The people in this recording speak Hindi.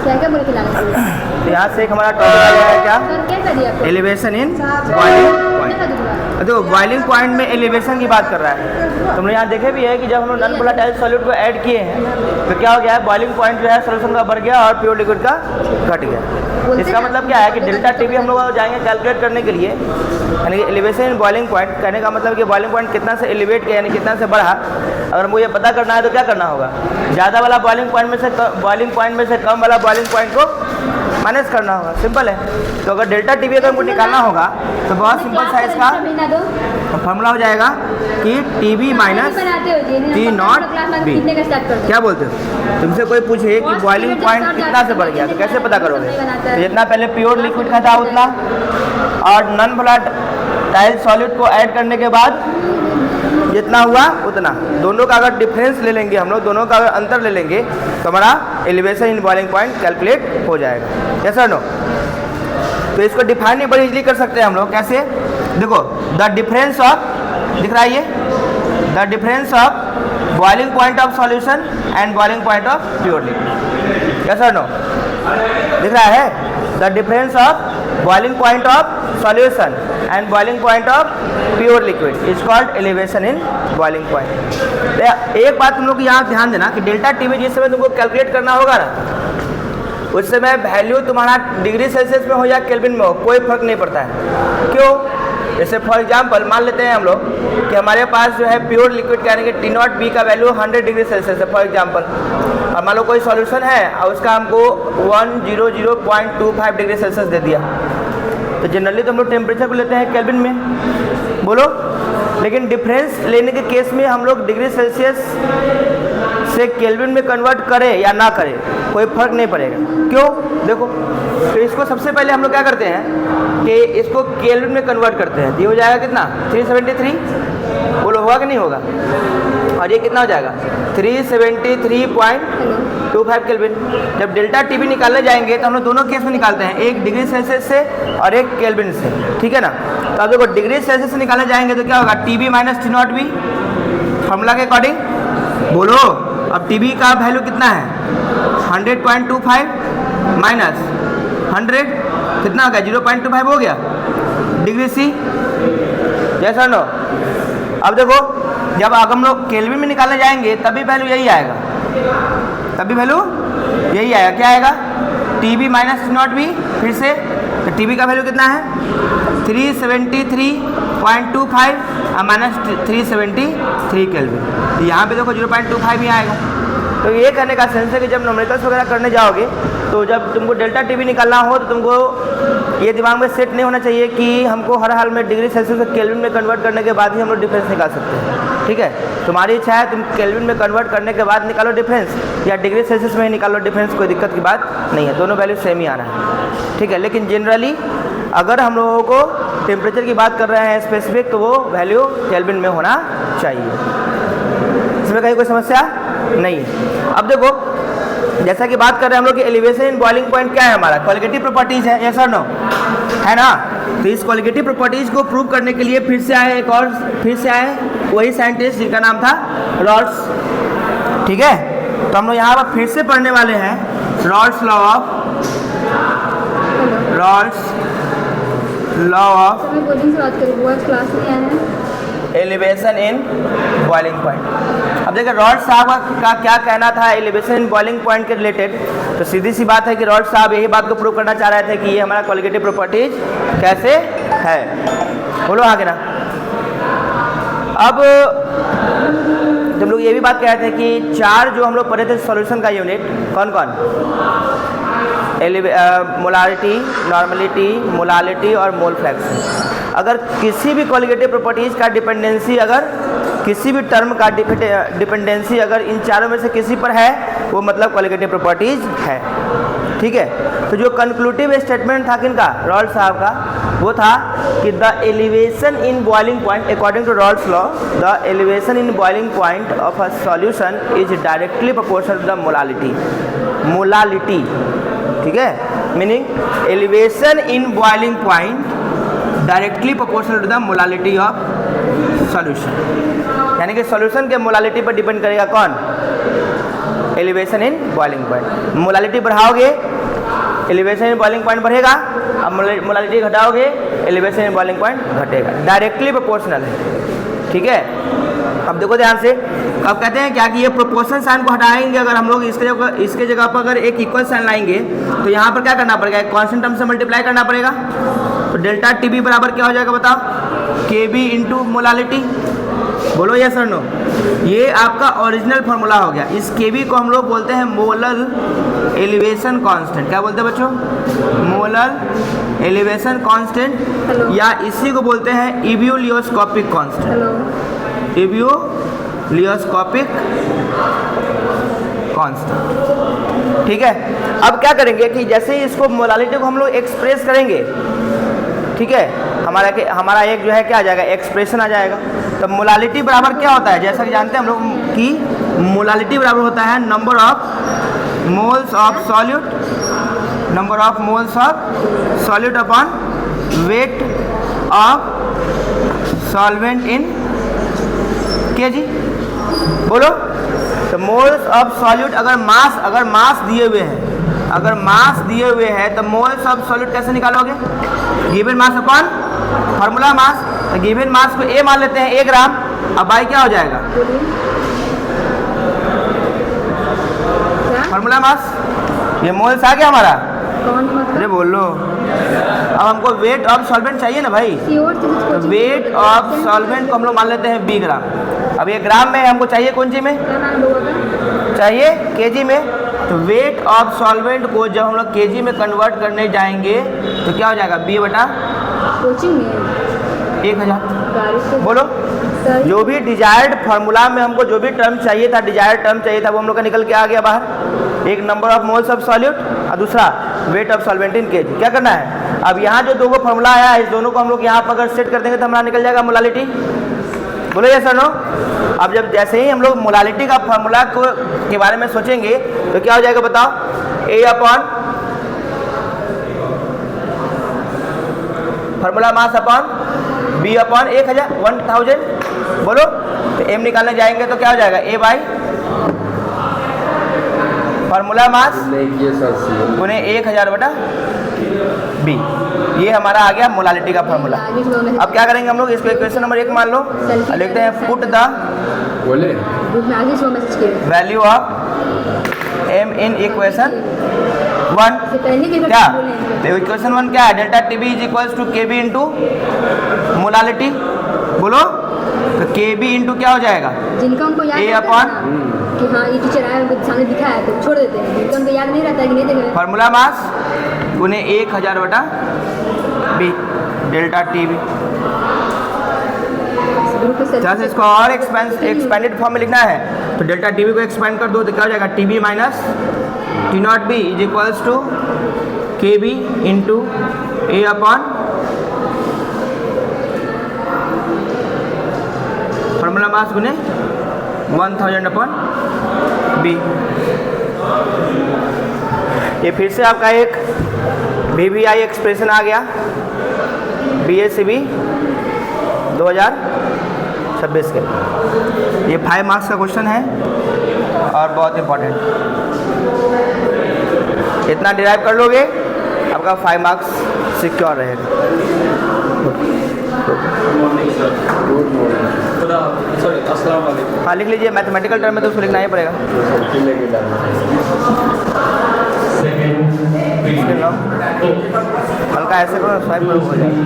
क्या क्या बोल के लाना चाहिए? तो यहाँ से एक हमारा टॉपिक आ जाएगा क्या, सर क्या कर दिया आपको? Elevation in boiling point. क्या दूसरा? देखो बॉइलिंग पॉइंट में एलिवेशन की बात कर रहा है। तुमने यहाँ देखे भी है कि जब हम लोग नॉन वोलेटाइल सॉल्यूट को ऐड किए हैं तो क्या हो गया है, बॉइलिंग पॉइंट जो है सोल्यूशन का बढ़ गया और प्योर लिक्विड का घट गया। इसका मतलब क्या है कि डेल्टा टीवी हम लोग जाएंगे कैलकुलेट करने के लिए, यानी कि एलिवेशन इन बॉइलिंग पॉइंट कहने का मतलब कि बॉइलिंग पॉइंट कितना से एलिवेट किया यानी कितना से बढ़ा। अगर हमको ये पता करना है तो क्या करना होगा, ज़्यादा वाला बॉइलिंग पॉइंट में से कम वाला बॉइलिंग पॉइंट को माइनस करना होगा। सिंपल है। तो अगर डेल्टा टीवी अगर हमको निकालना होगा तो बहुत सिंपल सा इसका फॉर्मूला हो जाएगा कि TB minus T not B. क्या बोलते हो, तुमसे कोई पूछे कि बॉइलिंग पॉइंट कितना से बढ़ गया तो कैसे पता करोगे? तो जितना पहले प्योर लिक्विड का था उतना, और नॉन वोलेटाइल सॉलिड को ऐड करने के बाद जितना हुआ उतना, दोनों का अगर डिफरेंस ले लेंगे हम लोग, दोनों का अगर अंतर ले लेंगे तो हमारा elevation in boiling point calculate हो जाएगा। यस और नो? तो इसको डिफाइन भी बड़ी इजीली कर सकते हैं हम लोग। कैसे? देखो, द डिफरेंस ऑफ, दिख रहा है ये, the difference of boiling point of solution and boiling point of pure liquid. Yes और नो? दिख रहा है, the difference of boiling point of solution and boiling point of pure liquid is called elevation in boiling point. एक बात तुम लोग यहाँ ध्यान देना कि डेल्टा टीवी जिस समय तुमको कैलकुलेट करना होगा ना, उस समय वैल्यू तुम्हारा डिग्री सेल्सियस में हो या केल्विन में हो, कोई फर्क नहीं पड़ता है। क्यों? जैसे फॉर एग्जांपल मान लेते हैं हम लोग कि हमारे पास जो है प्योर लिक्विड यानी कि टी नॉट बी का वैल्यू 100 डिग्री सेल्सियस है फॉर एग्जांपल, और मान लो कोई सॉल्यूशन है और उसका हमको 100.25 डिग्री सेल्सियस दे दिया, तो जनरली तो हम लोग टेम्परेचर को लेते हैं केल्विन में, बोलो। लेकिन डिफरेंस लेने के केस में हम लोग डिग्री सेल्सियस से केल्विन में कन्वर्ट करें या ना करें कोई फर्क नहीं पड़ेगा। क्यों? देखो, तो इसको सबसे पहले हम लोग क्या करते हैं कि इसको केल्विन में कन्वर्ट करते हैं। ये हो जाएगा कितना, 373, बोलो होगा कि नहीं होगा? और ये कितना हो जाएगा, 373.25 केल्विन। जब डेल्टा टीवी निकालने जाएंगे तो हम लोग दोनों केस में निकालते हैं, एक डिग्री सेल्सियस से और एक केल्विन से, ठीक है ना? तो अब देखो, डिग्री सेल्सियस से निकालने जाएंगे तो क्या होगा, TB minus T not B, formula के अकॉर्डिंग, बोलो। अब टीबी का वैल्यू कितना है, 100.25 माइनस 100 कितना हो गया, 0.25 हो गया डिग्री सी। जैसा नो, अब देखो जब हम लोग केल्विन में निकालने जाएंगे तभी वैल्यू यही आएगा, तभी वैल्यू यही आएगा। क्या आएगा, TB minus T not B. फिर से तो टीबी का वैल्यू कितना है, 373.25 और माइनस 373 केल्विन। तो यहाँ पे देखो 0.25 ही आएगा। तो ये कहने का सेंस है कि जब न्यूमेरिकल्स वगैरह करने जाओगे तो जब तुमको डेल्टा टीवी निकालना हो तो तुमको ये दिमाग में सेट नहीं होना चाहिए कि हमको हर हाल में डिग्री सेल्सियस से केल्विन में कन्वर्ट करने के बाद ही हम लोग डिफरेंस निकाल सकते हैं। ठीक है, तुम्हारी इच्छा है तुम केल्विन में कन्वर्ट करने के बाद निकालो डिफरेंस, या डिग्री सेल्सियस में ही निकालो डिफरेंस, कोई दिक्कत की बात नहीं है, दोनों वैल्यू सेम ही आना है। ठीक है, लेकिन जनरली अगर हम लोगों को टेम्परेचर की बात कर रहे हैं स्पेसिफिक, तो वो वैल्यू केल्विन में होना चाहिए, इसमें कहीं कोई समस्या नहीं है। अब देखो, जैसा कि बात कर रहे हैं हम लोग कि एलिवेशन इन बॉइलिंग पॉइंट क्या है, हमारा क्वालिटेटिव प्रॉपर्टीज है, यस और नो, है ना? तो इस क्वालिटेटिव प्रॉपर्टीज को प्रूव करने के लिए फिर से आए वही साइंटिस्ट जिनका नाम था रॉल्स। ठीक है, तो हम लोग यहाँ पर फिर से पढ़ने वाले हैं Rawls law of elevation in boiling point. अब देखिए रॉल्स साहब का क्या कहना था एलिवेशन इन बॉइलिंग पॉइंट के रिलेटेड। तो सीधी सी बात है कि रॉल्स साहब यही बात को प्रूव करना चाह रहे थे कि ये हमारा क्वालिटेटिव प्रॉपर्टीज कैसे है। बोलो आगे ना। अब तुम लोग ये भी बात कह रहे थे कि चार जो हम लोग पढ़े थे सॉल्यूशन का यूनिट, कौन कौन, मोलारिटी, नॉर्मलिटी, मोलालिटी और मोल फ्रैक्शन। अगर किसी भी क्वालिटेटिव प्रॉपर्टीज का डिपेंडेंसी, अगर किसी भी टर्म का डिपेंडेंसी अगर इन चारों में से किसी पर है, वो मतलब क्वालिटेटिव प्रॉपर्टीज है। ठीक है, तो जो कंक्लूसिव स्टेटमेंट था किनका, रॉल्स साहब का, वो था कि the elevation in boiling point according to Raoult's law, the elevation in boiling point of a solution is directly proportional to the molality. ठीक है, meaning elevation in boiling point directly proportional to the molality of solution, यानी कि सॉल्यूशन के मोलालिटी पर डिपेंड करेगा कौन, elevation in boiling point. Molality बढ़ाओगे एलिवेशन इन बॉइलिंग पॉइंट बढ़ेगा, अब मोलालिटी घटाओगे एलिवेशन इन बॉइलिंग पॉइंट घटेगा, डायरेक्टली प्रोपोर्शनल है। ठीक है, अब देखो ध्यान से, अब कहते हैं क्या कि ये प्रोपोर्शन साइन को हटाएंगे, अगर हम लोग इसके जगह पर अगर एक इक्वल साइन लाएंगे तो यहाँ पर क्या करना पड़ेगा, एक कॉन्स्टेंट टर्म से मल्टीप्लाई करना पड़ेगा। तो डेल्टा टी बी बराबर क्या हो जाएगा बताओ, के बी इंटू मोलालिटी। बोलो यस और नो। ये आपका ओरिजिनल फार्मूला हो गया। इस के बी को हम लोग बोलते हैं मोलर एलिवेशन कांस्टेंट। क्या बोलते हैं बच्चों, मोलर एलिवेशन कांस्टेंट, या इसी को बोलते हैं इब्यूलियोस्कोपिक कांस्टेंट, इब्यूलियोस्कोपिक कांस्टेंट। ठीक है, अब क्या करेंगे कि जैसे ही इसको मोलालिटी को हम लोग एक्सप्रेस करेंगे, ठीक है, हमारा एक जो है क्या आ जाएगा, एक्सप्रेशन आ जाएगा। तो मोलालिटी बराबर क्या होता है, जैसा कि जानते हैं हम लोग कि मोलालिटी बराबर होता है number of moles of solute, number of moles of solute upon weight of solvent in KG. बोलो, तो मोल्स ऑफ सॉल्यूट, अगर मास दिए हुए हैं, अगर मास दिए हुए हैं तो मोल्स ऑफ सॉल्यूट कैसे निकालोगे, गिवन मास अपॉन फार्मूला मास। तो गिवन मास को ए मान लेते हैं 1 ग्राम, अब बाई क्या हो जाएगा, फार्मूला मास, ये मोल्स आ गया हमारा। अरे बोलो, अब हमको वेट ऑफ सॉल्वेंट चाहिए ना भाई, तो वेट ऑफ सॉल्वेंट को हम लोग मान लेते हैं 20 ग्राम। अब ये ग्राम में हमको चाहिए कौन सी में, चाहिए केजी में। तो वेट ऑफ सॉल्वेंट को जब हम लोग केजी में कन्वर्ट करने जाएंगे तो क्या हो जाएगा, बी बटा 1000। बोलो, जो भी डिजायर्ड फार्मूला में हमको जो भी टर्म चाहिए था, डिजायर्ड टर्म चाहिए था, वो हम लोग का निकल के आ गया बाहर। एक number of moles of solute और दूसरा weight of solvent in KG. क्या करना है, अब यहाँ जो दो फार्मूला आया है, इस दोनों को हम लोग यहाँ पर अगर सेट कर देंगे तो हमारा निकल जाएगा मोलालिटी। बोलो ये सर नो। अब जब जैसे ही हम लोग मोलालिटी का फार्मूला के बारे में सोचेंगे तो क्या हो जाएगा बताओ, A upon formula mass upon B upon 1000। बोलो, तो एम निकालने जाएंगे तो क्या हो जाएगा, ए बाई फार्मूला मास गुने 1000 बटा बी। ये हमारा आ गया मोलालिटी का फार्मूला। अब क्या करेंगे हम लोग, इसको इक्वेशन नंबर 1 मान लो, लिखते हैं put the value of M in equation 1। क्या इक्वेशन 1 क्या है, delta T B is equals to K B into molality. बोलो, तो के बी इंटू क्या हो जाएगा, जिनका उनको याद ए अपॉन कि हाँ ये टीचर आया, उनको सामने दिखाया तो छोड़ देते हैं, जिनका उनको याद नहीं रहता है कि नहीं देखेंगे, फार्मूला मास गुने 1000 बटा बी डेल्टा टी बी। जैसे इसको और एक्सपेंडेड फॉर्म में लिखना है तो डेल्टा टी बी को एक्सपेंड कर दो तो क्या हो जाएगा, T B minus T not B is equals to K B into A upon formula mass गुने 1000 अपॉन बी। ये फिर से आपका एक VBI एक्सप्रेशन आ गया, BACB 2026 के। ये 5 मार्क्स का क्वेश्चन है और बहुत इम्पोर्टेंट। इतना डिराइव कर लोगे आपका 5 मार्क्स सिक्योर रहेगा। हाँ लिख लीजिए, मैथमेटिकल टर्म में तो उसको लिखना ही पड़ेगा। हल्का ऐसे करो, स्वाइप करो, हो जाएगा।